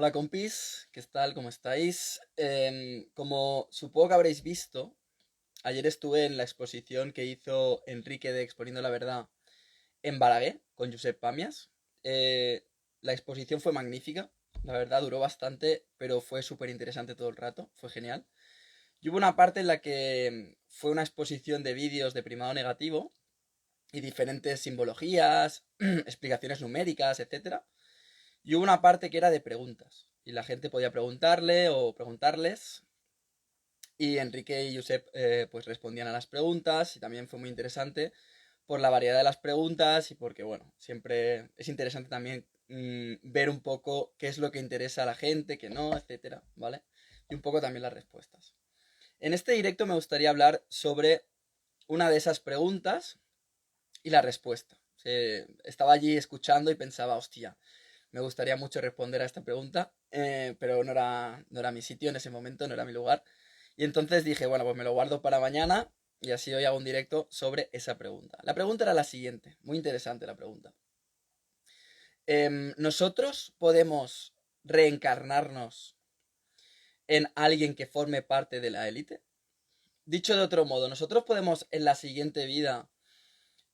Hola compis, ¿qué tal? ¿Cómo estáis? Como supongo que habréis visto, ayer estuve en la exposición que hizo Enrique de Exponiendo la Verdad en Balaguer con Josep Pamias. Eh, la exposición fue magnífica, la verdad duró bastante, pero fue súper interesante todo el rato, fue genial. Y hubo una parte en la que fue una exposición de vídeos de primado negativo y diferentes simbologías, explicaciones numéricas, etcétera. Y hubo una parte que era de preguntas. Y la gente podía preguntarle o preguntarles. Y Enrique y Josep pues respondían a las preguntas. Y también fue muy interesante por la variedad de las preguntas y porque, bueno, siempre es interesante también ver un poco qué es lo que interesa a la gente, qué no, etcétera, ¿vale? Y un poco también las respuestas. En este directo me gustaría hablar sobre una de esas preguntas y la respuesta. Estaba allí escuchando y pensaba, hostia, me gustaría mucho responder a esta pregunta, pero no era mi sitio en ese momento, no era mi lugar. Y entonces dije, bueno, pues me lo guardo para mañana y así hoy hago un directo sobre esa pregunta. La pregunta era la siguiente, muy interesante la pregunta. ¿Nosotros podemos reencarnarnos en alguien que forme parte de la élite? Dicho de otro modo, ¿nosotros podemos en la siguiente vida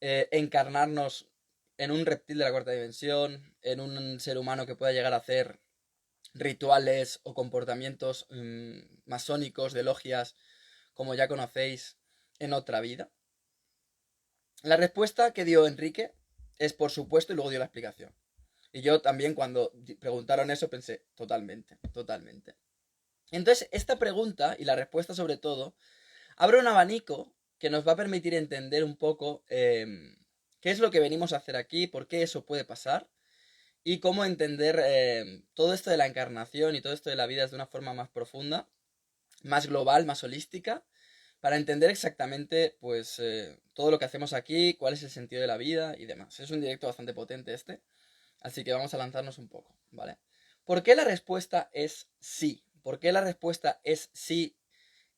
encarnarnos en un reptil de la cuarta dimensión, en un ser humano que pueda llegar a hacer rituales o comportamientos masónicos de logias, como ya conocéis, en otra vida? La respuesta que dio Enrique es por supuesto y luego dio la explicación. Y yo también cuando preguntaron eso pensé, totalmente, totalmente. Entonces, esta pregunta y la respuesta sobre todo abre un abanico que nos va a permitir entender un poco qué es lo que venimos a hacer aquí, por qué eso puede pasar y cómo entender todo esto de la encarnación y todo esto de la vida de una forma más profunda, más global, más holística, para entender exactamente pues todo lo que hacemos aquí, cuál es el sentido de la vida y demás. Es un directo bastante potente este, así que vamos a lanzarnos un poco, ¿vale? ¿Por qué la respuesta es sí? ¿Por qué la respuesta es sí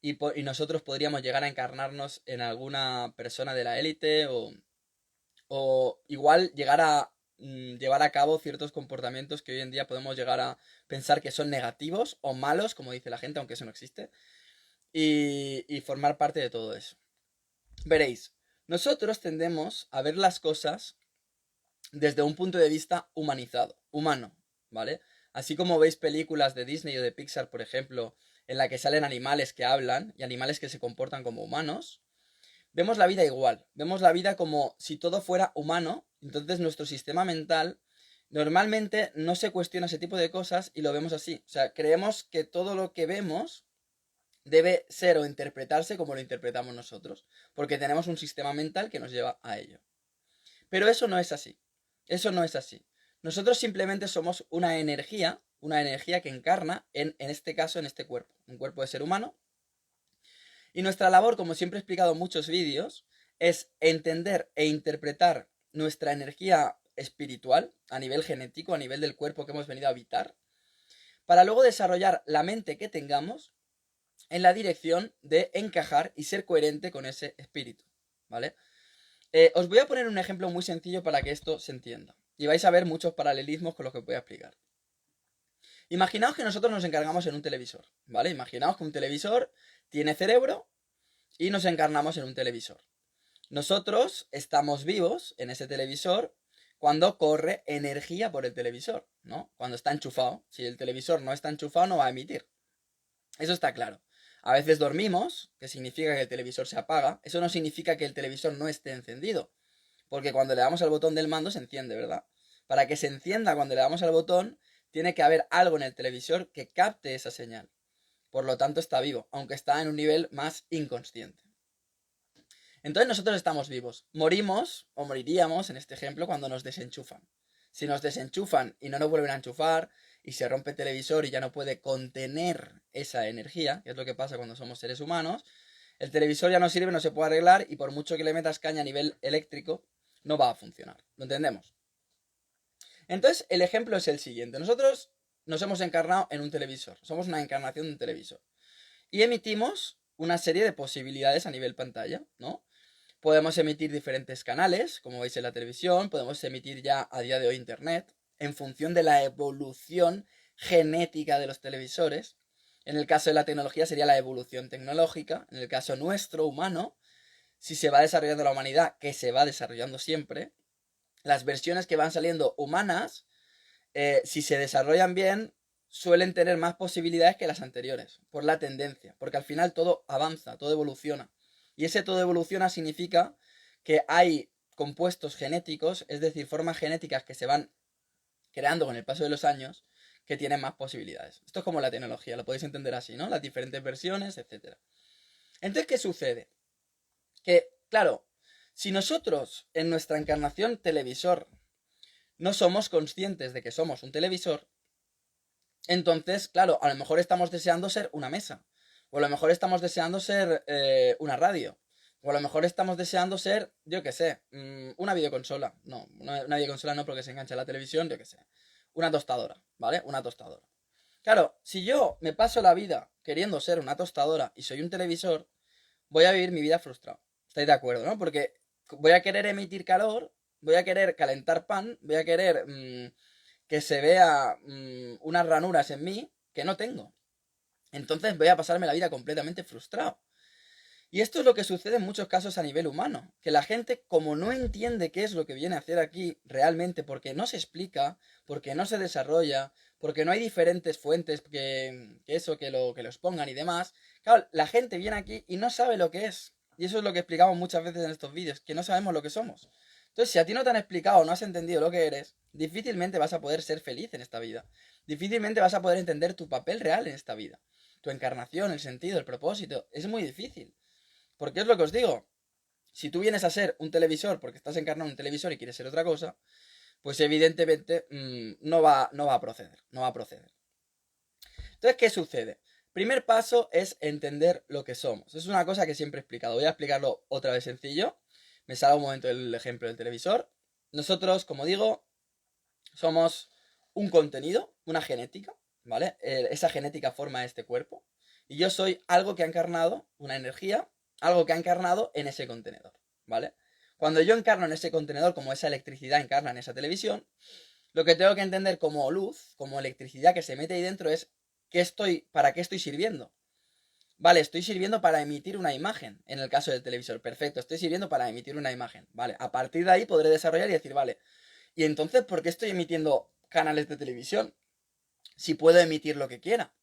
y nosotros podríamos llegar a encarnarnos en alguna persona de la élite o igual llegar a llevar a cabo ciertos comportamientos que hoy en día podemos llegar a pensar que son negativos o malos, como dice la gente, aunque eso no existe, y formar parte de todo eso? Veréis, nosotros tendemos a ver las cosas desde un punto de vista humanizado, humano, ¿vale? Así como veis películas de Disney o de Pixar, por ejemplo, en la que salen animales que hablan y animales que se comportan como humanos, vemos la vida igual, vemos la vida como si todo fuera humano, entonces nuestro sistema mental normalmente no se cuestiona ese tipo de cosas y lo vemos así. O sea, creemos que todo lo que vemos debe ser o interpretarse como lo interpretamos nosotros, porque tenemos un sistema mental que nos lleva a ello. Pero eso no es así. Eso no es así. Nosotros simplemente somos una energía que encarna en este caso, en este cuerpo, un cuerpo de ser humano. Y nuestra labor, como siempre he explicado en muchos vídeos, es entender e interpretar nuestra energía espiritual a nivel genético, a nivel del cuerpo que hemos venido a habitar, para luego desarrollar la mente que tengamos en la dirección de encajar y ser coherente con ese espíritu, ¿vale? Os voy a poner un ejemplo muy sencillo para que esto se entienda. Y vais a ver muchos paralelismos con lo que os voy a explicar. Imaginaos que nosotros nos encargamos en un televisor, ¿vale? Imaginaos que un televisor tiene cerebro y nos encarnamos en un televisor. Nosotros estamos vivos en ese televisor cuando corre energía por el televisor, ¿no? Cuando está enchufado. Si el televisor no está enchufado, no va a emitir. Eso está claro. A veces dormimos, que significa que el televisor se apaga. Eso no significa que el televisor no esté encendido. Porque cuando le damos al botón del mando se enciende, ¿verdad? Para que se encienda cuando le damos al botón, tiene que haber algo en el televisor que capte esa señal. Por lo tanto está vivo, aunque está en un nivel más inconsciente. Entonces nosotros estamos vivos. Morimos, o moriríamos en este ejemplo, cuando nos desenchufan. Si nos desenchufan y no nos vuelven a enchufar, y se rompe el televisor y ya no puede contener esa energía, que es lo que pasa cuando somos seres humanos, el televisor ya no sirve, no se puede arreglar, y por mucho que le metas caña a nivel eléctrico, no va a funcionar. ¿Lo entendemos? Entonces, el ejemplo es el siguiente. Nosotros nos hemos encarnado en un televisor. Somos una encarnación de un televisor. Y emitimos una serie de posibilidades a nivel pantalla, ¿no? Podemos emitir diferentes canales, como veis en la televisión, podemos emitir ya a día de hoy internet, en función de la evolución genética de los televisores. En el caso de la tecnología sería la evolución tecnológica. En el caso nuestro, humano, si se va desarrollando la humanidad, que se va desarrollando siempre, las versiones que van saliendo humanas, si se desarrollan bien, suelen tener más posibilidades que las anteriores, por la tendencia, porque al final todo avanza, todo evoluciona. Y ese todo evoluciona significa que hay compuestos genéticos, es decir, formas genéticas que se van creando con el paso de los años, que tienen más posibilidades. Esto es como la tecnología, lo podéis entender así, ¿no? Las diferentes versiones, etc. Entonces, ¿qué sucede? Que, claro, si nosotros en nuestra encarnación televisor no somos conscientes de que somos un televisor, entonces, claro, a lo mejor estamos deseando ser una mesa, o a lo mejor estamos deseando ser una radio, o a lo mejor estamos deseando ser, yo qué sé, una videoconsola. No, una videoconsola no, porque se engancha a la televisión, yo qué sé. Una tostadora, ¿vale? Una tostadora. Claro, si yo me paso la vida queriendo ser una tostadora y soy un televisor, voy a vivir mi vida frustrado. ¿Estáis de acuerdo, no? Porque voy a querer emitir calor, voy a querer calentar pan, voy a querer que se vea unas ranuras en mí que no tengo. Entonces voy a pasarme la vida completamente frustrado. Y esto es lo que sucede en muchos casos a nivel humano, que la gente, como no entiende qué es lo que viene a hacer aquí realmente, porque no se explica, porque no se desarrolla, porque no hay diferentes fuentes que los pongan y demás, claro, la gente viene aquí y no sabe lo que es. Y eso es lo que explicamos muchas veces en estos vídeos, que no sabemos lo que somos. Entonces, si a ti no te han explicado o no has entendido lo que eres, difícilmente vas a poder ser feliz en esta vida. Difícilmente vas a poder entender tu papel real en esta vida. Tu encarnación, el sentido, el propósito. Es muy difícil. Porque es lo que os digo. Si tú vienes a ser un televisor porque estás encarnado en un televisor y quieres ser otra cosa, pues evidentemente no va a proceder. No va a proceder. Entonces, ¿qué sucede? Primer paso es entender lo que somos. Es una cosa que siempre he explicado. Voy a explicarlo otra vez sencillo. Me sale un momento el ejemplo del televisor. Nosotros, como digo, somos un contenido, una genética, ¿vale? Esa genética forma este cuerpo. Y yo soy algo que ha encarnado, una energía, algo que ha encarnado en ese contenedor, ¿vale? Cuando yo encarno en ese contenedor, como esa electricidad encarna en esa televisión, lo que tengo que entender como luz, como electricidad que se mete ahí dentro es ¿para qué estoy sirviendo? Vale, estoy sirviendo para emitir una imagen, en el caso del televisor, perfecto, estoy sirviendo para emitir una imagen, vale, a partir de ahí podré desarrollar y decir, vale, y entonces, ¿por qué estoy emitiendo canales de televisión? Si puedo emitir lo que quiera.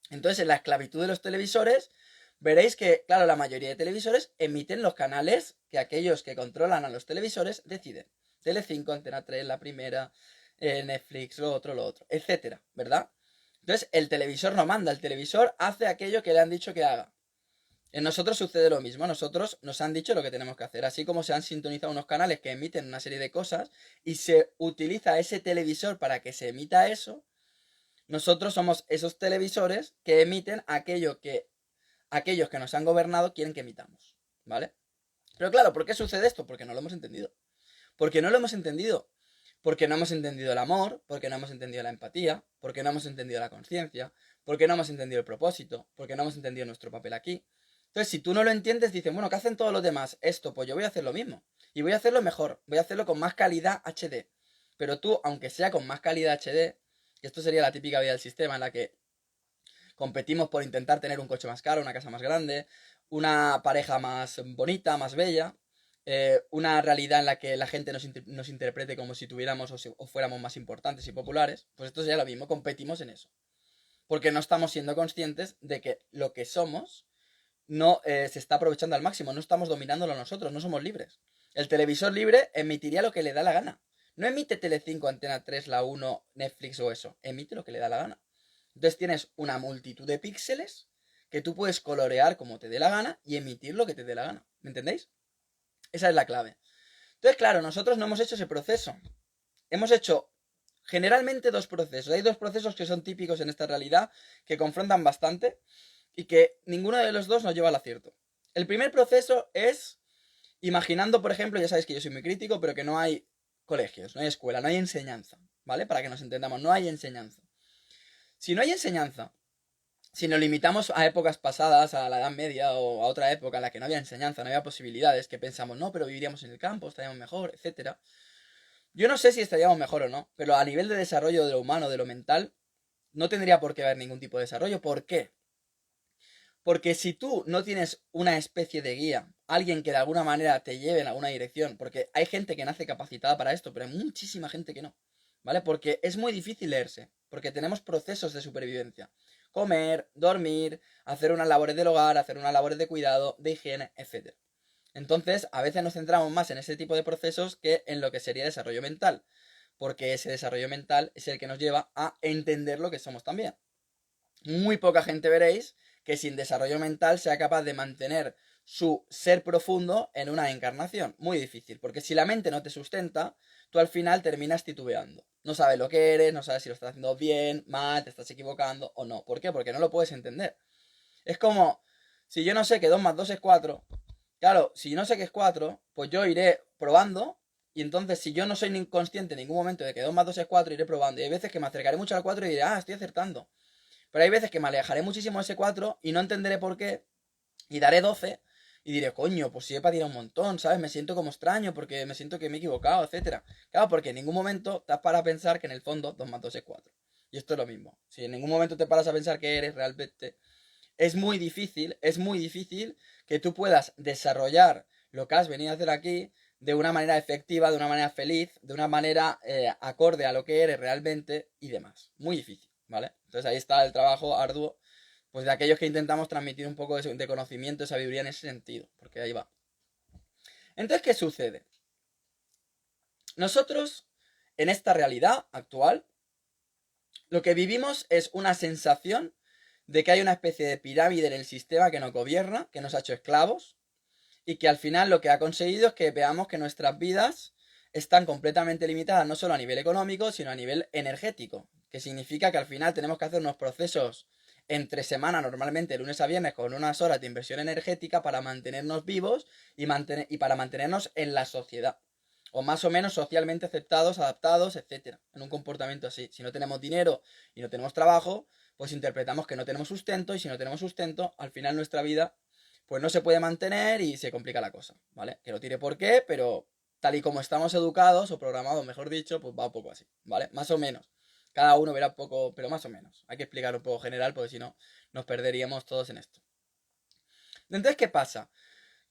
Entonces, en la esclavitud de los televisores, veréis que, claro, la mayoría de televisores emiten los canales que aquellos que controlan a los televisores deciden. Telecinco, Antena 3, La Primera, Netflix, lo otro, etcétera, ¿verdad? Entonces, el televisor no manda, el televisor hace aquello que le han dicho que haga. En nosotros sucede lo mismo, a nosotros nos han dicho lo que tenemos que hacer, así como se han sintonizado unos canales que emiten una serie de cosas y se utiliza ese televisor para que se emita eso, nosotros somos esos televisores que emiten aquello que aquellos que nos han gobernado quieren que emitamos, ¿vale? Pero claro, ¿por qué sucede esto? Porque no lo hemos entendido. Porque no lo hemos entendido. Porque no hemos entendido el amor, porque no hemos entendido la empatía, porque no hemos entendido la conciencia, porque no hemos entendido el propósito, porque no hemos entendido nuestro papel aquí. Entonces, si tú no lo entiendes, dices, bueno, ¿qué hacen todos los demás? Esto, pues yo voy a hacer lo mismo. Y voy a hacerlo mejor, voy a hacerlo con más calidad HD. Pero tú, aunque sea con más calidad HD, y esto sería la típica vida del sistema en la que competimos por intentar tener un coche más caro, una casa más grande, una pareja más bonita, más bella, una realidad en la que la gente nos interprete como si tuviéramos o fuéramos más importantes y populares, pues esto sería lo mismo, competimos en eso. Porque no estamos siendo conscientes de que lo que somos no se está aprovechando al máximo, no estamos dominándolo nosotros, no somos libres. El televisor libre emitiría lo que le da la gana. No emite Telecinco, Antena 3, La 1, Netflix o eso. Emite lo que le da la gana. Entonces tienes una multitud de píxeles que tú puedes colorear como te dé la gana y emitir lo que te dé la gana. ¿Me entendéis? Esa es la clave. Entonces, claro, nosotros no hemos hecho ese proceso. Hemos hecho generalmente dos procesos. Hay dos procesos que son típicos en esta realidad, que confrontan bastante y que ninguno de los dos nos lleva al acierto. El primer proceso es imaginando, por ejemplo, ya sabéis que yo soy muy crítico, pero que no hay colegios, no hay escuela, no hay enseñanza, ¿vale? Para que nos entendamos, no hay enseñanza. Si no hay enseñanza, si nos limitamos a épocas pasadas, a la Edad Media o a otra época en la que no había enseñanza, no había posibilidades, que pensamos, no, pero viviríamos en el campo, estaríamos mejor, etcétera. Yo no sé si estaríamos mejor o no, pero a nivel de desarrollo de lo humano, de lo mental, no tendría por qué haber ningún tipo de desarrollo. ¿Por qué? Porque si tú no tienes una especie de guía, alguien que de alguna manera te lleve en alguna dirección, porque hay gente que nace capacitada para esto, pero hay muchísima gente que no, ¿vale? Porque es muy difícil leerse, porque tenemos procesos de supervivencia. Comer, dormir, hacer unas labores del hogar, hacer unas labores de cuidado, de higiene, etc. Entonces, a veces nos centramos más en ese tipo de procesos que en lo que sería desarrollo mental, porque ese desarrollo mental es el que nos lleva a entender lo que somos también. Muy poca gente veréis que sin desarrollo mental sea capaz de mantener su ser profundo en una encarnación. Muy difícil, porque si la mente no te sustenta, tú al final terminas titubeando. No sabes lo que eres, no sabes si lo estás haciendo bien, mal, te estás equivocando o no. ¿Por qué? Porque no lo puedes entender. Es como, si yo no sé que 2 más 2 es 4, claro, si yo no sé que es 4, pues yo iré probando. Y entonces, si yo no soy ni consciente en ningún momento de que 2 más 2 es 4, iré probando. Y hay veces que me acercaré mucho al 4 y diré, ah, estoy acertando. Pero hay veces que me alejaré muchísimo de ese 4 y no entenderé por qué. Y daré 12 y diré, coño, pues si he patido un montón, ¿sabes? Me siento como extraño porque me siento que me he equivocado, etcétera. Claro, porque en ningún momento te has parado a pensar que en el fondo 2 más 2 es 4. Y esto es lo mismo. Si en ningún momento te paras a pensar que eres realmente, es muy difícil que tú puedas desarrollar lo que has venido a hacer aquí de una manera efectiva, de una manera feliz, de una manera acorde a lo que eres realmente y demás. Muy difícil, ¿vale? Entonces ahí está el trabajo arduo, pues de aquellos que intentamos transmitir un poco de conocimiento, de sabiduría en ese sentido, porque ahí va. Entonces, ¿qué sucede? Nosotros, en esta realidad actual, lo que vivimos es una sensación de que hay una especie de pirámide en el sistema que nos gobierna, que nos ha hecho esclavos, y que al final lo que ha conseguido es que veamos que nuestras vidas están completamente limitadas no solo a nivel económico, sino a nivel energético, que significa que al final tenemos que hacer unos procesos entre semana, normalmente lunes a viernes, con unas horas de inversión energética para mantenernos vivos y para mantenernos en la sociedad. O más o menos socialmente aceptados, adaptados, etcétera, en un comportamiento así. Si no tenemos dinero y no tenemos trabajo, pues interpretamos que no tenemos sustento, y si no tenemos sustento, al final nuestra vida pues no se puede mantener y se complica la cosa, ¿vale? Que no tiene por qué, pero tal y como estamos educados o programados, mejor dicho, pues va un poco así, ¿vale? Más o menos. Cada uno verá un poco, pero más o menos. Hay que explicar un poco general, porque si no, nos perderíamos todos en esto. Entonces, ¿qué pasa?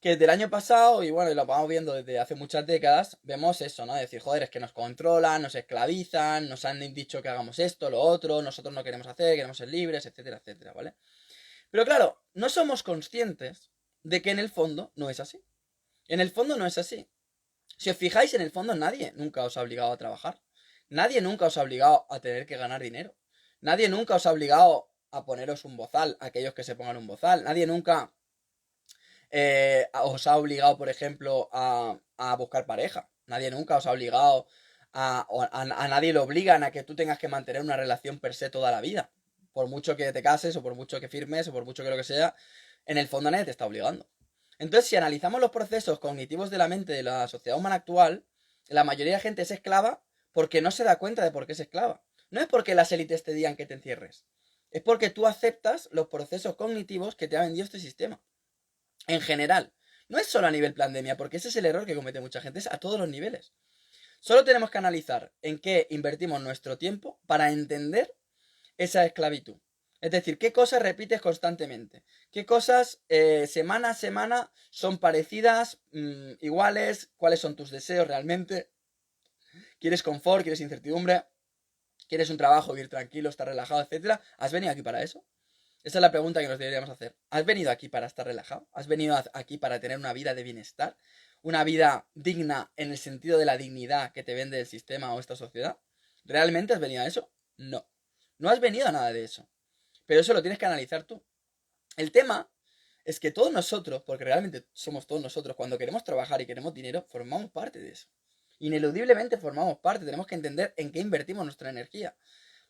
Que desde el año pasado, y bueno, y lo vamos viendo desde hace muchas décadas, vemos eso, ¿no? Decir, joder, es que nos controlan, nos esclavizan, nos han dicho que hagamos esto, lo otro, nosotros no queremos hacer, queremos ser libres, etcétera, etcétera, ¿vale? Pero claro, no somos conscientes de que en el fondo no es así. En el fondo no es así. Si os fijáis, en el fondo nadie nunca os ha obligado a trabajar. Nadie nunca os ha obligado a tener que ganar dinero. Nadie nunca os ha obligado a poneros un bozal, aquellos que se pongan un bozal. Nadie nunca os ha obligado, por ejemplo, a buscar pareja. Nadie nunca os ha obligado a nadie le obligan a que tú tengas que mantener una relación per se toda la vida. Por mucho que te cases, o por mucho que firmes, o por mucho que lo que sea, en el fondo nadie te está obligando. Entonces, si analizamos los procesos cognitivos de la mente de la sociedad humana actual, la mayoría de gente es esclava porque no se da cuenta de por qué es esclava. No es porque las élites te digan que te encierres. Es porque tú aceptas los procesos cognitivos que te ha vendido este sistema. En general. No es solo a nivel pandemia, porque ese es el error que comete mucha gente, es a todos los niveles. Solo tenemos que analizar en qué invertimos nuestro tiempo para entender esa esclavitud. Es decir, qué cosas repites constantemente, qué cosas semana a semana son parecidas, iguales, cuáles son tus deseos realmente. ¿Quieres confort? ¿Quieres incertidumbre? ¿Quieres un trabajo, vivir tranquilo, estar relajado, etcétera? ¿Has venido aquí para eso? Esa es la pregunta que nos deberíamos hacer. ¿Has venido aquí para estar relajado? ¿Has venido aquí para tener una vida de bienestar? ¿Una vida digna en el sentido de la dignidad que te vende el sistema o esta sociedad? ¿Realmente has venido a eso? No. No has venido a nada de eso. Pero eso lo tienes que analizar tú. El tema es que todos nosotros, porque realmente somos todos nosotros, cuando queremos trabajar y queremos dinero, formamos parte de eso. Ineludiblemente formamos parte. Tenemos que entender en qué invertimos nuestra energía.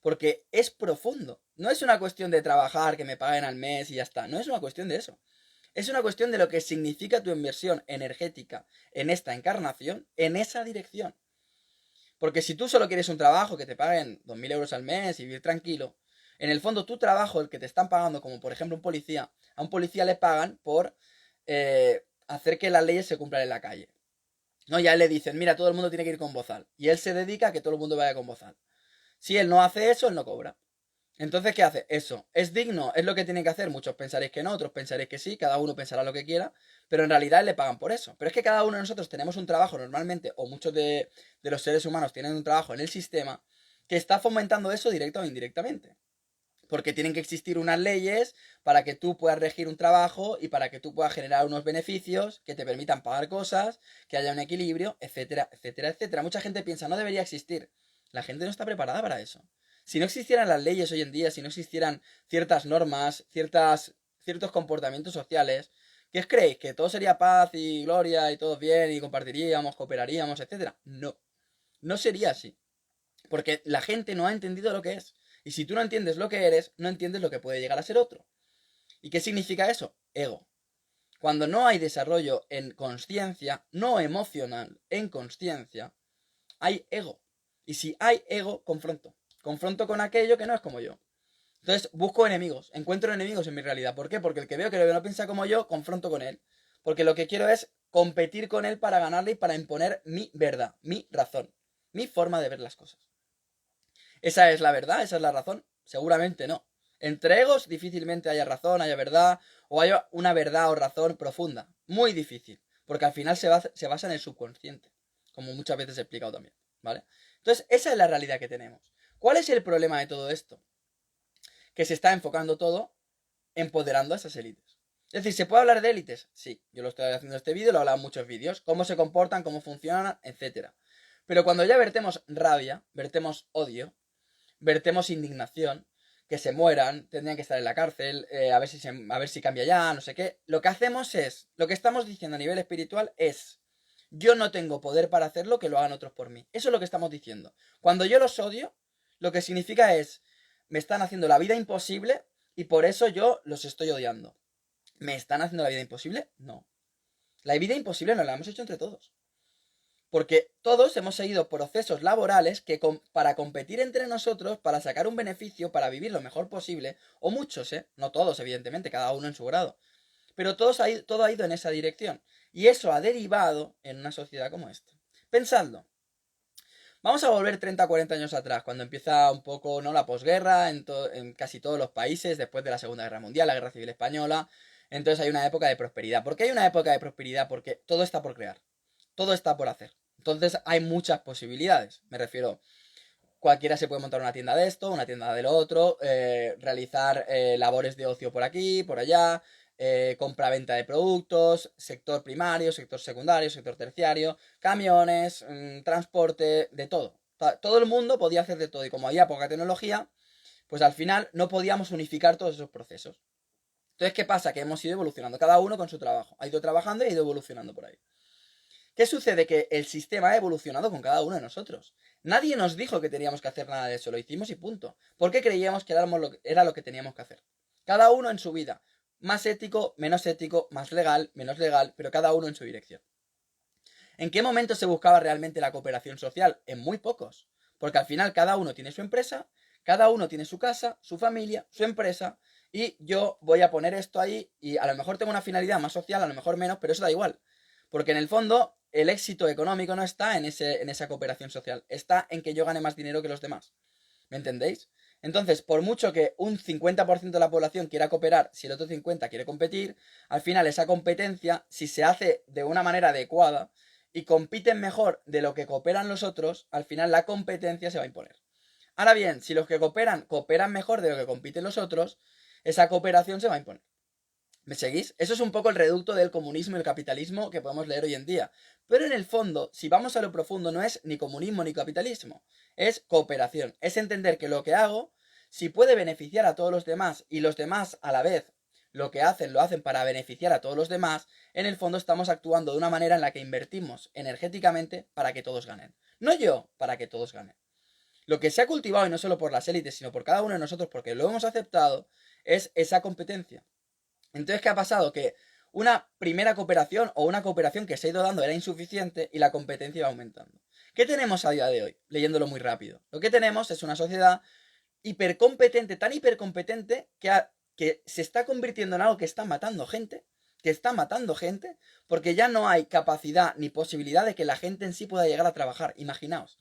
Porque es profundo. No es una cuestión de trabajar, que me paguen al mes y ya está. No es una cuestión de eso. Es una cuestión de lo que significa tu inversión energética en esta encarnación, en esa dirección. Porque si tú solo quieres un trabajo que te paguen 2.000 euros al mes y vivir tranquilo, en el fondo tu trabajo, el que te están pagando, como por ejemplo un policía, a un policía le pagan por hacer que las leyes se cumplan en la calle. No, ya le dicen, mira, todo el mundo tiene que ir con bozal. Y él se dedica a que todo el mundo vaya con bozal. Si él no hace eso, él no cobra. Entonces, ¿qué hace? Eso. ¿Es digno? ¿Es lo que tiene que hacer? Muchos pensaréis que no, otros pensaréis que sí, cada uno pensará lo que quiera, pero en realidad le pagan por eso. Pero es que cada uno de nosotros tenemos un trabajo normalmente, o muchos de los seres humanos tienen un trabajo en el sistema que está fomentando eso directa o indirectamente. Porque tienen que existir unas leyes para que tú puedas regir un trabajo y para que tú puedas generar unos beneficios que te permitan pagar cosas, que haya un equilibrio, etcétera, etcétera, etcétera. Mucha gente piensa, no debería existir. La gente no está preparada para eso. Si no existieran las leyes hoy en día, si no existieran ciertas normas, ciertos comportamientos sociales, ¿qué os creéis? ¿Que todo sería paz y gloria y todo bien y compartiríamos, cooperaríamos, etcétera? No, no sería así. Porque la gente no ha entendido lo que es. Y si tú no entiendes lo que eres, no entiendes lo que puede llegar a ser otro. ¿Y qué significa eso? Ego. Cuando no hay desarrollo en conciencia, no emocional, en conciencia, hay ego. Y si hay ego, confronto. Confronto con aquello que no es como yo. Entonces busco enemigos, encuentro enemigos en mi realidad. ¿Por qué? Porque el que veo que no piensa como yo, confronto con él. Porque lo que quiero es competir con él para ganarle y para imponer mi verdad, mi razón, mi forma de ver las cosas. ¿Esa es la verdad? ¿Esa es la razón? Seguramente no. Entre egos difícilmente haya razón, haya verdad, o haya una verdad o razón profunda. Muy difícil, porque al final se basa en el subconsciente, como muchas veces he explicado también, ¿vale? Entonces, esa es la realidad que tenemos. ¿Cuál es el problema de todo esto? Que se está enfocando todo empoderando a esas élites. Es decir, ¿se puede hablar de élites? Sí, yo lo estoy haciendo en este vídeo, lo he hablado en muchos vídeos, cómo se comportan, cómo funcionan, etcétera. Pero cuando ya vertemos rabia, vertemos odio, vertemos indignación, que se mueran, tendrían que estar en la cárcel, a ver si cambia ya, no sé qué. Lo que hacemos es, lo que estamos diciendo a nivel espiritual es, yo no tengo poder para hacerlo, que lo hagan otros por mí. Eso es lo que estamos diciendo. Cuando yo los odio, lo que significa es, me están haciendo la vida imposible y por eso yo los estoy odiando. ¿Me están haciendo la vida imposible? No. La vida imposible nos la hemos hecho entre todos. Porque todos hemos seguido procesos laborales que para competir entre nosotros, para sacar un beneficio, para vivir lo mejor posible, o muchos, no todos, evidentemente, cada uno en su grado, pero todo ha ido en esa dirección. Y eso ha derivado en una sociedad como esta. Pensadlo. Vamos a volver 30 o 40 años atrás, cuando empieza un poco ¿no? la posguerra en casi todos los países, después de la Segunda Guerra Mundial, la Guerra Civil Española. Entonces hay una época de prosperidad. ¿Por qué hay una época de prosperidad? Porque todo está por crear, todo está por hacer. Entonces hay muchas posibilidades. Me refiero, cualquiera se puede montar una tienda de esto, una tienda de lo otro, realizar labores de ocio por aquí, por allá, compra-venta de productos, sector primario, sector secundario, sector terciario, camiones, transporte, de todo. Todo el mundo podía hacer de todo y como había poca tecnología, pues al final no podíamos unificar todos esos procesos. Entonces, ¿qué pasa? Que hemos ido evolucionando, cada uno con su trabajo. Ha ido trabajando y ha ido evolucionando por ahí. ¿Qué sucede? Que el sistema ha evolucionado con cada uno de nosotros. Nadie nos dijo que teníamos que hacer nada de eso, lo hicimos y punto. Porque creíamos que era lo que teníamos que hacer. Cada uno en su vida. Más ético, más legal, menos legal, pero cada uno en su dirección. ¿En qué momento se buscaba realmente la cooperación social? En muy pocos. Porque al final cada uno tiene su empresa, cada uno tiene su casa, su familia, su empresa, y yo voy a poner esto ahí y a lo mejor tengo una finalidad más social, a lo mejor menos, pero eso da igual. Porque en el fondo el éxito económico no está en esa cooperación social, está en que yo gane más dinero que los demás. ¿Me entendéis? Entonces, por mucho que un 50% de la población quiera cooperar, si el otro 50% quiere competir, al final esa competencia, si se hace de una manera adecuada y compiten mejor de lo que cooperan los otros, al final la competencia se va a imponer. Ahora bien, si los que cooperan mejor de lo que compiten los otros, esa cooperación se va a imponer. ¿Me seguís? Eso es un poco el reducto del comunismo y el capitalismo que podemos leer hoy en día. Pero en el fondo, si vamos a lo profundo, no es ni comunismo ni capitalismo, es cooperación. Es entender que lo que hago, si puede beneficiar a todos los demás y los demás a la vez lo que hacen lo hacen para beneficiar a todos los demás, en el fondo estamos actuando de una manera en la que invertimos energéticamente para que todos ganen. No yo, para que todos ganen. Lo que se ha cultivado, y no solo por las élites, sino por cada uno de nosotros, porque lo hemos aceptado, es esa competencia. Entonces, ¿qué ha pasado? Que una primera cooperación o una cooperación que se ha ido dando era insuficiente y la competencia iba aumentando. ¿Qué tenemos a día de hoy? Leyéndolo muy rápido. Lo que tenemos es una sociedad hipercompetente, tan hipercompetente que se está convirtiendo en algo que está matando gente, porque ya no hay capacidad ni posibilidad de que la gente en sí pueda llegar a trabajar. Imaginaos.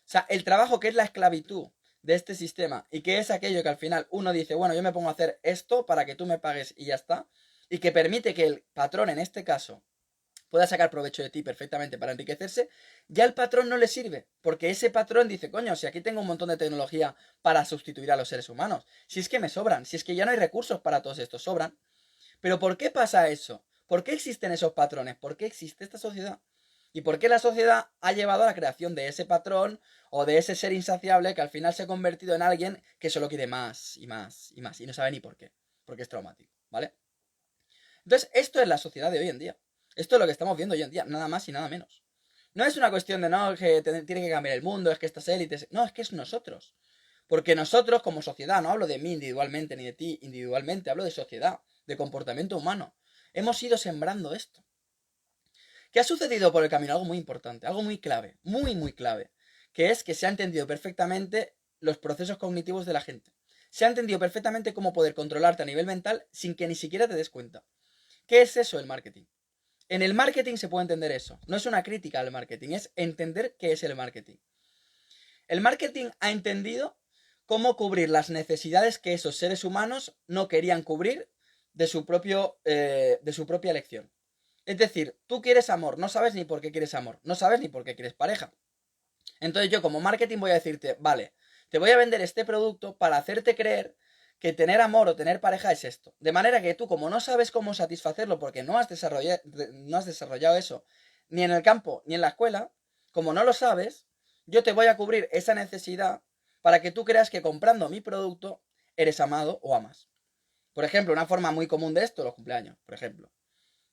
O sea, el trabajo que es la esclavitud de este sistema y que es aquello que al final uno dice, bueno, yo me pongo a hacer esto para que tú me pagues y ya está, y que permite que el patrón en este caso pueda sacar provecho de ti perfectamente para enriquecerse, ya el patrón no le sirve, porque ese patrón dice, coño, si aquí tengo un montón de tecnología para sustituir a los seres humanos, si es que me sobran, si es que ya no hay recursos para todos estos, sobran. Pero ¿por qué pasa eso? ¿Por qué existen esos patrones? ¿Por qué existe esta sociedad? ¿Y por qué la sociedad ha llevado a la creación de ese patrón o de ese ser insaciable que al final se ha convertido en alguien que solo quiere más y más y más y no sabe ni por qué? Porque es traumático, ¿vale? Entonces, esto es la sociedad de hoy en día. Esto es lo que estamos viendo hoy en día, nada más y nada menos. No es una cuestión de no, que tiene que cambiar el mundo, es que estas élites. No, es que es nosotros. Porque nosotros, como sociedad, no hablo de mí individualmente ni de ti individualmente, hablo de sociedad, de comportamiento humano. Hemos ido sembrando esto. ¿Qué ha sucedido por el camino? Algo muy importante, algo muy clave, muy, muy clave. Que es que se ha entendido perfectamente los procesos cognitivos de la gente. Se ha entendido perfectamente cómo poder controlarte a nivel mental sin que ni siquiera te des cuenta. ¿Qué es eso el marketing? En el marketing se puede entender eso. No es una crítica al marketing, es entender qué es el marketing. El marketing ha entendido cómo cubrir las necesidades que esos seres humanos no querían cubrir de su propia elección. Es decir, tú quieres amor, no sabes ni por qué quieres amor, no sabes ni por qué quieres pareja. Entonces yo como marketing voy a decirte, vale, te voy a vender este producto para hacerte creer que tener amor o tener pareja es esto. De manera que tú, como no sabes cómo satisfacerlo porque no has desarrollado eso ni en el campo ni en la escuela, como no lo sabes, yo te voy a cubrir esa necesidad para que tú creas que comprando mi producto eres amado o amas. Por ejemplo, una forma muy común de esto, los cumpleaños, por ejemplo.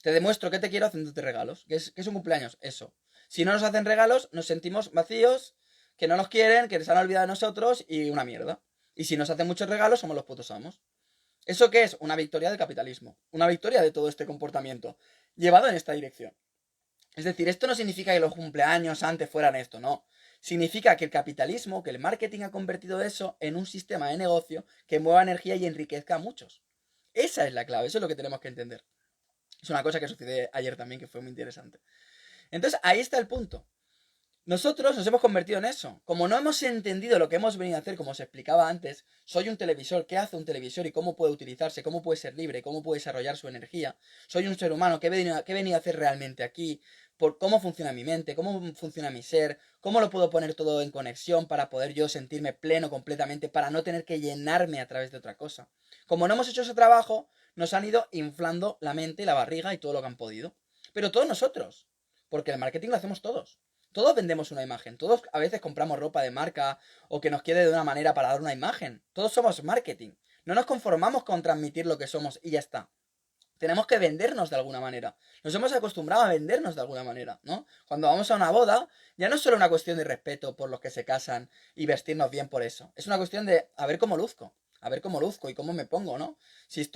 Te demuestro que te quiero haciéndote regalos. ¿Qué es un cumpleaños? Eso. Si no nos hacen regalos, nos sentimos vacíos, que no nos quieren, que se han olvidado de nosotros y una mierda. Y si nos hacen muchos regalos, somos los putos amos. ¿Eso qué es? Una victoria del capitalismo. Una victoria de todo este comportamiento llevado en esta dirección. Es decir, esto no significa que los cumpleaños antes fueran esto, no. Significa que el capitalismo, que el marketing ha convertido eso en un sistema de negocio que mueva energía y enriquezca a muchos. Esa es la clave, eso es lo que tenemos que entender. Es una cosa que sucedió ayer también que fue muy interesante. Entonces, ahí está el punto. Nosotros nos hemos convertido en eso. Como no hemos entendido lo que hemos venido a hacer, como os explicaba antes, soy un televisor, ¿qué hace un televisor y cómo puede utilizarse, cómo puede ser libre, cómo puede desarrollar su energía? Soy un ser humano, ¿qué he venido a hacer realmente aquí? Por cómo funciona mi mente, cómo funciona mi ser, cómo lo puedo poner todo en conexión para poder yo sentirme pleno completamente, para no tener que llenarme a través de otra cosa. Como no hemos hecho ese trabajo, nos han ido inflando la mente y la barriga y todo lo que han podido. Pero todos nosotros, porque el marketing lo hacemos todos. Todos vendemos una imagen, todos a veces compramos ropa de marca o que nos quede de una manera para dar una imagen. Todos somos marketing. No nos conformamos con transmitir lo que somos y ya está. Tenemos que vendernos de alguna manera. Nos hemos acostumbrado a vendernos de alguna manera, ¿no? Cuando vamos a una boda, ya no es solo una cuestión de respeto por los que se casan y vestirnos bien por eso. Es una cuestión de a ver cómo luzco. A ver cómo luzco y cómo me pongo, ¿no? Si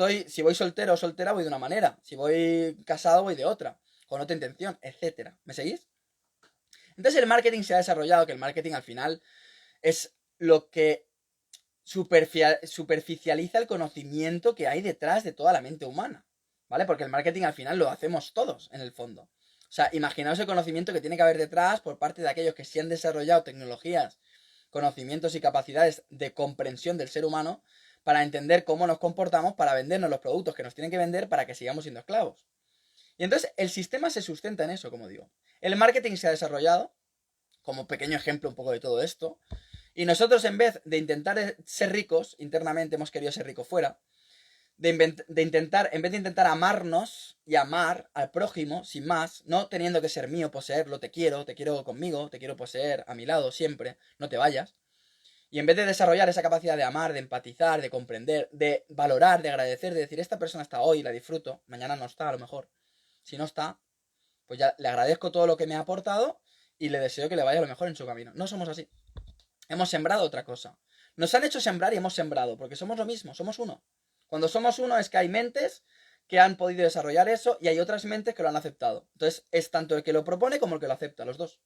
voy soltero o soltera, voy de una manera. Si voy casado, voy de otra. Con otra intención, etcétera. ¿Me seguís? Entonces el marketing se ha desarrollado, que el marketing al final es lo que superficializa el conocimiento que hay detrás de toda la mente humana, ¿vale? Porque el marketing al final lo hacemos todos, en el fondo. O sea, imaginaos el conocimiento que tiene que haber detrás por parte de aquellos que sí han desarrollado tecnologías, conocimientos y capacidades de comprensión del ser humano para entender cómo nos comportamos, para vendernos los productos que nos tienen que vender para que sigamos siendo esclavos. Y entonces el sistema se sustenta en eso, como digo. El marketing se ha desarrollado, como pequeño ejemplo un poco de todo esto, y nosotros en vez de intentar ser ricos, internamente hemos querido ser ricos fuera, en vez de intentar amarnos y amar al prójimo sin más, no teniendo que ser mío, poseerlo, te quiero conmigo, te quiero poseer a mi lado siempre, no te vayas. Y en vez de desarrollar esa capacidad de amar, de empatizar, de comprender, de valorar, de agradecer, de decir, esta persona está hoy, la disfruto, mañana no está a lo mejor. Si no está, pues ya le agradezco todo lo que me ha aportado y le deseo que le vaya lo mejor en su camino. No somos así. Hemos sembrado otra cosa. Nos han hecho sembrar y hemos sembrado, porque somos lo mismo, somos uno. Cuando somos uno es que hay mentes que han podido desarrollar eso y hay otras mentes que lo han aceptado. Entonces es tanto el que lo propone como el que lo acepta, los dos.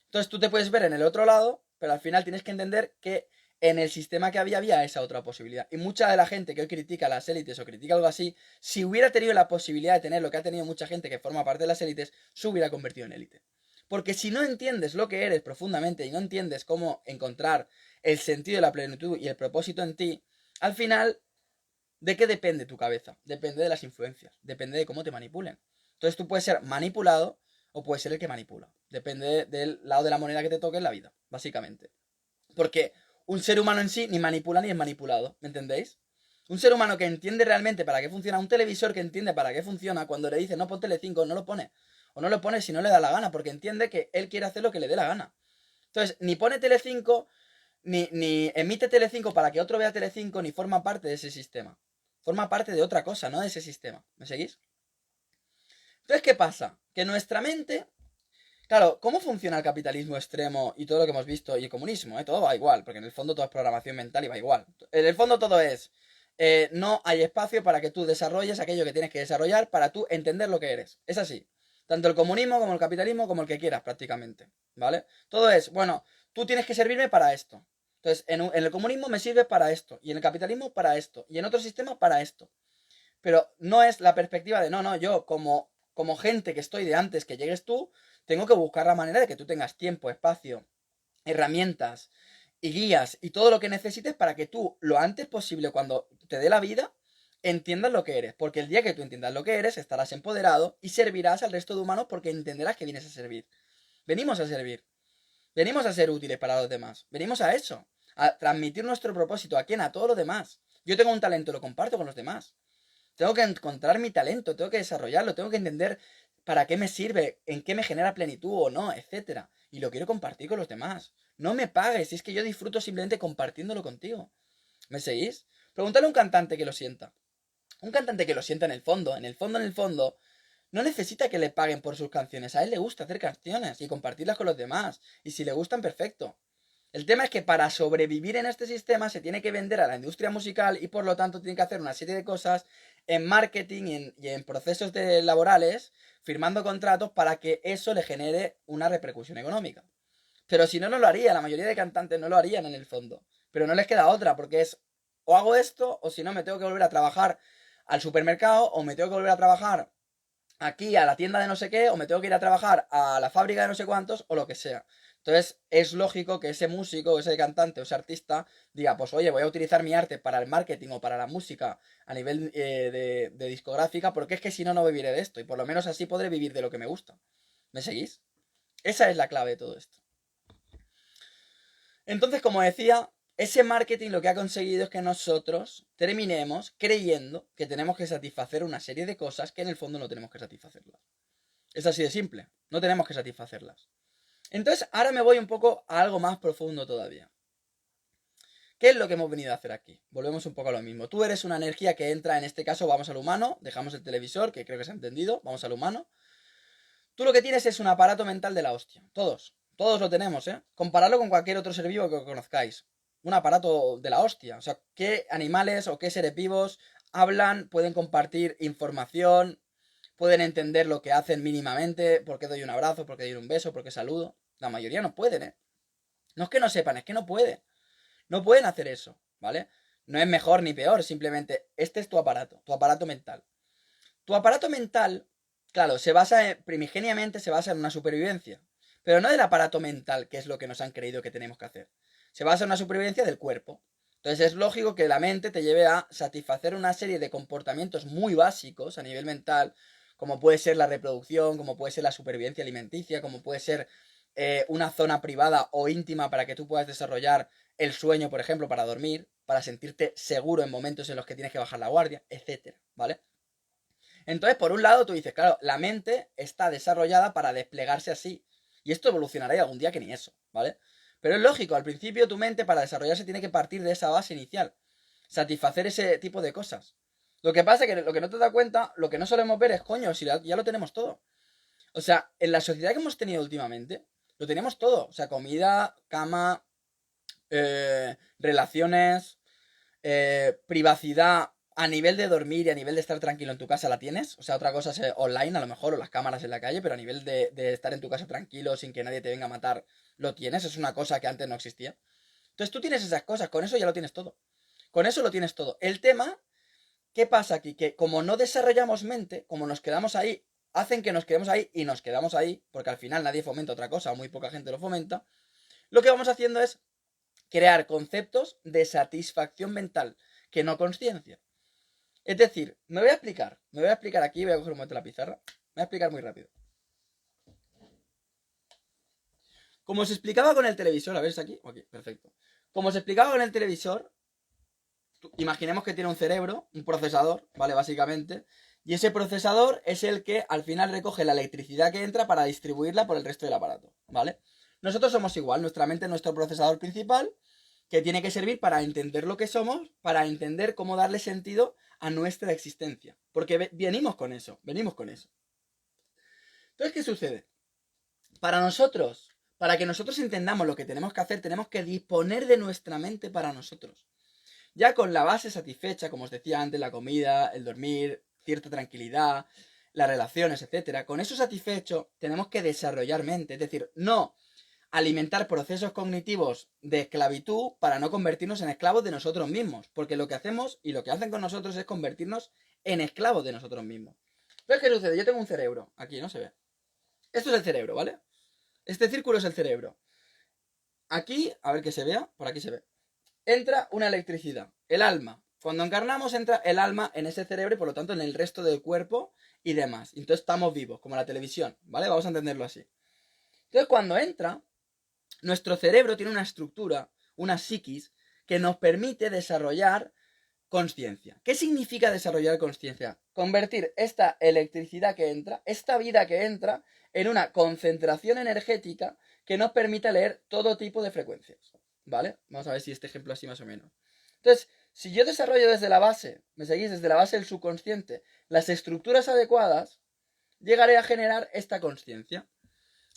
Entonces tú te puedes ver en el otro lado, pero al final tienes que entender que en el sistema que había esa otra posibilidad. Y mucha de la gente que hoy critica las élites o critica algo así, si hubiera tenido la posibilidad de tener lo que ha tenido mucha gente que forma parte de las élites, se hubiera convertido en élite. Porque si no entiendes lo que eres profundamente y no entiendes cómo encontrar el sentido de la plenitud y el propósito en ti, al final, ¿de qué depende tu cabeza? Depende de las influencias, depende de cómo te manipulen. Entonces tú puedes ser manipulado o puedes ser el que manipula. Depende del lado de la moneda que te toque en la vida, básicamente. Porque un ser humano en sí ni manipula ni es manipulado, ¿me entendéis? Un ser humano que entiende realmente para qué funciona, un televisor que entiende para qué funciona, cuando le dice no pon Telecinco, no lo pone. O no lo pone si no le da la gana, porque entiende que él quiere hacer lo que le dé la gana. Entonces, ni pone Telecinco, ni emite Telecinco para que otro vea Telecinco, ni forma parte de ese sistema. Forma parte de otra cosa, no de ese sistema. ¿Me seguís? Entonces, ¿qué pasa? Que nuestra mente... Claro, ¿cómo funciona el capitalismo extremo y todo lo que hemos visto y el comunismo? Todo va igual, porque en el fondo todo es programación mental y va igual. En el fondo todo es... no hay espacio para que tú desarrolles aquello que tienes que desarrollar para tú entender lo que eres. Es así. Tanto el comunismo como el capitalismo como el que quieras prácticamente. ¿Vale? Todo es, bueno, tú tienes que servirme para esto. Entonces, en el comunismo me sirve para esto. Y en el capitalismo para esto. Y en otro sistema para esto. Pero no es la perspectiva de, no, yo como gente que estoy de antes que llegues tú, tengo que buscar la manera de que tú tengas tiempo, espacio, herramientas y guías y todo lo que necesites para que tú, lo antes posible, cuando te dé la vida, entiendas lo que eres. Porque el día que tú entiendas lo que eres, estarás empoderado y servirás al resto de humanos porque entenderás que vienes a servir. Venimos a servir. Venimos a ser útiles para los demás. Venimos a eso. A transmitir nuestro propósito. ¿A quién? A todos los demás. Yo tengo un talento, lo comparto con los demás. Tengo que encontrar mi talento, tengo que desarrollarlo, tengo que entender para qué me sirve, en qué me genera plenitud o no, etcétera. Y lo quiero compartir con los demás. No me pagues, si es que yo disfruto simplemente compartiéndolo contigo. ¿Me seguís? Pregúntale a un cantante que lo sienta. Un cantante que lo sienta en el fondo, no necesita que le paguen por sus canciones. A él le gusta hacer canciones y compartirlas con los demás. Y si le gustan, perfecto. El tema es que para sobrevivir en este sistema se tiene que vender a la industria musical y por lo tanto tiene que hacer una serie de cosas en marketing y en procesos laborales, firmando contratos para que eso le genere una repercusión económica. Pero si no, no lo haría. La mayoría de cantantes no lo harían en el fondo. Pero no les queda otra, porque es o hago esto o si no me tengo que volver a trabajar al supermercado o me tengo que volver a trabajar aquí a la tienda de no sé qué o me tengo que ir a trabajar a la fábrica de no sé cuántos o lo que sea. Entonces es lógico que ese músico, ese cantante o ese artista diga, pues oye, voy a utilizar mi arte para el marketing o para la música a nivel de discográfica porque es que si no, no viviré de esto y por lo menos así podré vivir de lo que me gusta. ¿Me seguís? Esa es la clave de todo esto. Entonces, como decía, ese marketing lo que ha conseguido es que nosotros terminemos creyendo que tenemos que satisfacer una serie de cosas que en el fondo no tenemos que satisfacerlas. Es así de simple, no tenemos que satisfacerlas. Entonces, ahora me voy un poco a algo más profundo todavía. ¿Qué es lo que hemos venido a hacer aquí? Volvemos un poco a lo mismo. Tú eres una energía que entra, en este caso vamos al humano, dejamos el televisor, que creo que se ha entendido, vamos al humano. Tú lo que tienes es un aparato mental de la hostia. Todos lo tenemos, ¿eh? Compararlo con cualquier otro ser vivo que conozcáis. Un aparato de la hostia. O sea, ¿qué animales o qué seres vivos hablan, pueden compartir información, pueden entender lo que hacen mínimamente? ¿Por qué doy un abrazo? ¿Por qué doy un beso? ¿Por qué saludo? La mayoría no pueden, ¿eh? No es que no sepan, es que no pueden. No pueden hacer eso, ¿vale? No es mejor ni peor, simplemente este es tu aparato mental. Tu aparato mental, claro, primigeniamente se basa en una supervivencia, pero no del aparato mental, que es lo que nos han creído que tenemos que hacer. Se basa en una supervivencia del cuerpo. Entonces es lógico que la mente te lleve a satisfacer una serie de comportamientos muy básicos a nivel mental, como puede ser la reproducción, como puede ser la supervivencia alimenticia, como puede ser una zona privada o íntima para que tú puedas desarrollar el sueño, por ejemplo, para dormir, para sentirte seguro en momentos en los que tienes que bajar la guardia, etcétera, ¿vale? Entonces, por un lado, tú dices, claro, la mente está desarrollada para desplegarse así. Y esto evolucionará algún día que ni eso, ¿vale? Pero es lógico, al principio tu mente para desarrollarse tiene que partir de esa base inicial. Satisfacer ese tipo de cosas. Lo que pasa es que lo que no te das cuenta, lo que no solemos ver es, coño, si ya lo tenemos todo. O sea, en la sociedad que hemos tenido últimamente, lo tenemos todo. O sea, comida, cama, relaciones, privacidad a nivel de dormir y a nivel de estar tranquilo en tu casa la tienes. O sea, otra cosa es online a lo mejor o las cámaras en la calle, pero a nivel de estar en tu casa tranquilo sin que nadie te venga a matar, lo tienes. Es una cosa que antes no existía. Entonces tú tienes esas cosas, con eso ya lo tienes todo. Con eso lo tienes todo. El tema, ¿qué pasa aquí? Que como no desarrollamos mente, como nos quedamos ahí, hacen que nos quedemos ahí y nos quedamos ahí, porque al final nadie fomenta otra cosa o muy poca gente lo fomenta, lo que vamos haciendo es crear conceptos de satisfacción mental, que no consciencia. Es decir, me voy a explicar aquí, voy a coger un momento la pizarra, me voy a explicar muy rápido. Como se explicaba con el televisor, a ver, ¿es aquí? Aquí, perfecto. Como se explicaba con el televisor, imaginemos que tiene un cerebro, un procesador, ¿vale? Básicamente. Y ese procesador es el que al final recoge la electricidad que entra para distribuirla por el resto del aparato, ¿vale? Nosotros somos igual, nuestra mente es nuestro procesador principal, que tiene que servir para entender lo que somos, para entender cómo darle sentido a nuestra existencia. Porque venimos con eso. Entonces, ¿qué sucede? Para que nosotros entendamos lo que tenemos que hacer, tenemos que disponer de nuestra mente para nosotros. Ya con la base satisfecha, como os decía antes, la comida, el dormir, cierta tranquilidad, las relaciones, etcétera, con eso satisfecho tenemos que desarrollar mente, es decir, no alimentar procesos cognitivos de esclavitud para no convertirnos en esclavos de nosotros mismos, porque lo que hacemos y lo que hacen con nosotros es convertirnos en esclavos de nosotros mismos. ¿Ves qué sucede? Yo tengo un cerebro, aquí no se ve. Esto es el cerebro, ¿vale? Este círculo es el cerebro. Aquí, a ver que se vea, por aquí se ve. Entra una electricidad, el alma. Cuando encarnamos entra el alma en ese cerebro y por lo tanto en el resto del cuerpo y demás. Entonces estamos vivos, como la televisión, ¿vale? Vamos a entenderlo así. Entonces cuando entra, nuestro cerebro tiene una estructura, una psiquis, que nos permite desarrollar consciencia. ¿Qué significa desarrollar consciencia? Convertir esta electricidad que entra, esta vida que entra, en una concentración energética que nos permite leer todo tipo de frecuencias. ¿Vale? Vamos a ver si este ejemplo así más o menos. Entonces, si yo desarrollo desde la base, me seguís desde la base del subconsciente, las estructuras adecuadas, llegaré a generar esta consciencia.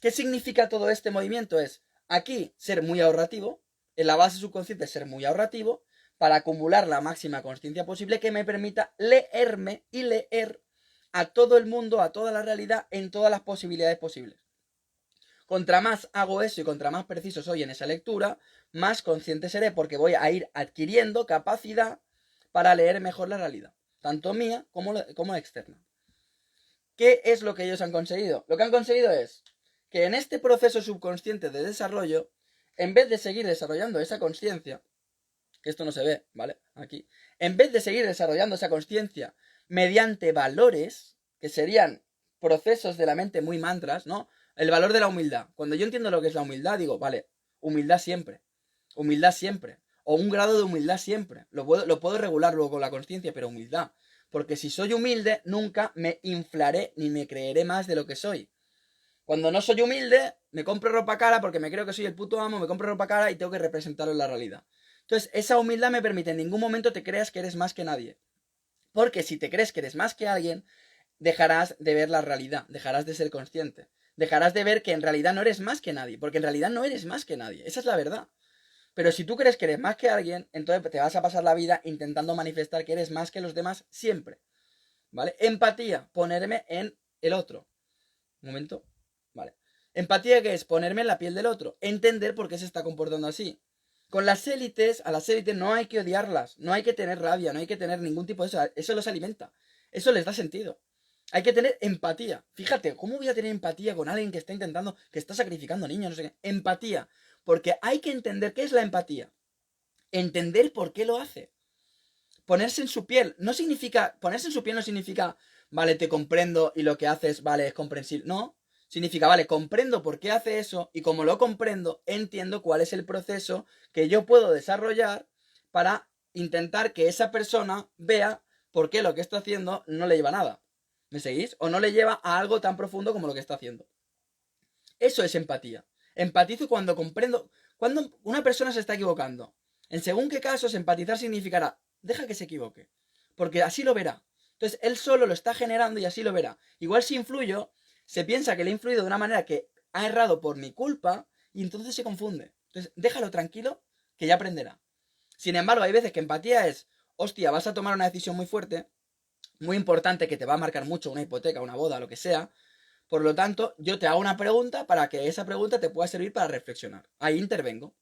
¿Qué significa todo este movimiento? Es aquí ser muy ahorrativo, en la base subconsciente ser muy ahorrativo, para acumular la máxima consciencia posible que me permita leerme y leer a todo el mundo, a toda la realidad, en todas las posibilidades posibles. Contra más hago eso y contra más preciso soy en esa lectura, más consciente seré porque voy a ir adquiriendo capacidad para leer mejor la realidad, tanto mía como externa. ¿Qué es lo que ellos han conseguido? Lo que han conseguido es que en este proceso subconsciente de desarrollo, en vez de seguir desarrollando esa consciencia, que esto no se ve, ¿vale? Aquí, en vez de seguir desarrollando esa consciencia mediante valores, que serían procesos de la mente muy mantras, ¿no? El valor de la humildad. Cuando yo entiendo lo que es la humildad, digo, vale, humildad siempre, o un grado de humildad siempre. Lo puedo regular luego con la consciencia, pero humildad. Porque si soy humilde, nunca me inflaré ni me creeré más de lo que soy. Cuando no soy humilde, me compro ropa cara porque me creo que soy el puto amo, me compro ropa cara y tengo que representarlo en la realidad. Entonces, esa humildad me permite en ningún momento te creas que eres más que nadie. Porque si te crees que eres más que alguien, dejarás de ver la realidad, dejarás de ser consciente, dejarás de ver que en realidad no eres más que nadie, porque en realidad no eres más que nadie, esa es la verdad. Pero si tú crees que eres más que alguien, entonces te vas a pasar la vida intentando manifestar que eres más que los demás siempre. ¿Vale? Empatía, ponerme en el otro. Un momento. Vale. Empatía, ¿qué es? Ponerme en la piel del otro. Entender por qué se está comportando así. Con las élites, a las élites no hay que odiarlas, no hay que tener rabia, no hay que tener ningún tipo de eso. Eso los alimenta. Eso les da sentido. Hay que tener empatía. Fíjate, ¿cómo voy a tener empatía con alguien que está intentando, que está sacrificando niños, no sé qué? Empatía. Porque hay que entender qué es la empatía. Entender por qué lo hace. Ponerse en su piel. No significa, ponerse en su piel no significa, vale, te comprendo y lo que haces, vale, es comprensible. No. Significa, vale, comprendo por qué hace eso y como lo comprendo, entiendo cuál es el proceso que yo puedo desarrollar para intentar que esa persona vea por qué lo que está haciendo no le lleva a nada. ¿Me seguís? O no le lleva a algo tan profundo como lo que está haciendo. Eso es empatía. Empatizo cuando comprendo, cuando una persona se está equivocando. En según qué casos, empatizar significará, deja que se equivoque, porque así lo verá. Entonces, él solo lo está generando y así lo verá. Igual si influyo, se piensa que le he influido de una manera que ha errado por mi culpa y entonces se confunde. Entonces, déjalo tranquilo, que ya aprenderá. Sin embargo, hay veces que empatía es, hostia, vas a tomar una decisión muy fuerte, muy importante, que te va a marcar mucho, una hipoteca, una boda, lo que sea. Por lo tanto, yo te hago una pregunta para que esa pregunta te pueda servir para reflexionar. Ahí intervengo.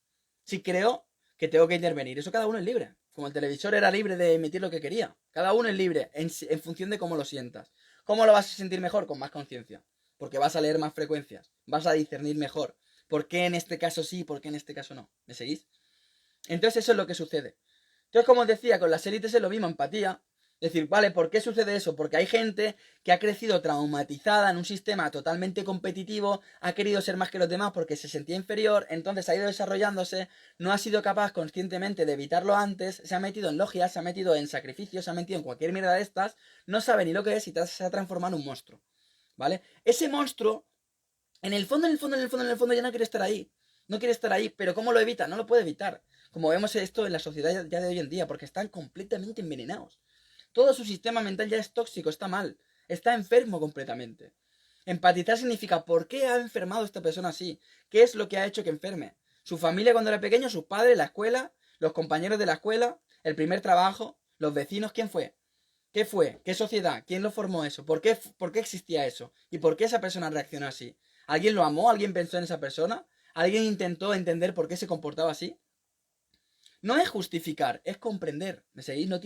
Si creo que tengo que intervenir, eso cada uno es libre. Como el televisor era libre de emitir lo que quería. Cada uno es libre en función de cómo lo sientas. ¿Cómo lo vas a sentir mejor? Con más conciencia. Porque vas a leer más frecuencias. Vas a discernir mejor. ¿Por qué en este caso sí? ¿Por qué en este caso no? ¿Me seguís? Entonces eso es lo que sucede. Entonces, como os decía, con las élites es lo mismo, empatía. Es decir, vale, ¿por qué sucede eso? Porque hay gente que ha crecido traumatizada en un sistema totalmente competitivo, ha querido ser más que los demás porque se sentía inferior, entonces ha ido desarrollándose, no ha sido capaz conscientemente de evitarlo antes, se ha metido en logias, se ha metido en sacrificios, se ha metido en cualquier mierda de estas, no sabe ni lo que es y se ha transformado en un monstruo, ¿vale? Ese monstruo, en el fondo, en el fondo, en el fondo, en el fondo ya no quiere estar ahí. No quiere estar ahí, pero ¿cómo lo evita? No lo puede evitar. Como vemos esto en la sociedad ya de hoy en día, porque están completamente envenenados. Todo su sistema mental ya es tóxico, está mal, está enfermo completamente. Empatizar significa ¿por qué ha enfermado esta persona así? ¿Qué es lo que ha hecho que enferme? ¿Su familia cuando era pequeño? ¿Sus padres? ¿La escuela? ¿Los compañeros de la escuela? ¿El primer trabajo? ¿Los vecinos? ¿Quién fue? ¿Qué fue? ¿Qué sociedad? ¿Quién lo formó eso? ¿Por qué existía eso? ¿Y por qué esa persona reaccionó así? ¿Alguien lo amó? ¿Alguien pensó en esa persona? ¿Alguien intentó entender por qué se comportaba así? No es justificar, es comprender. ¿Me seguís? No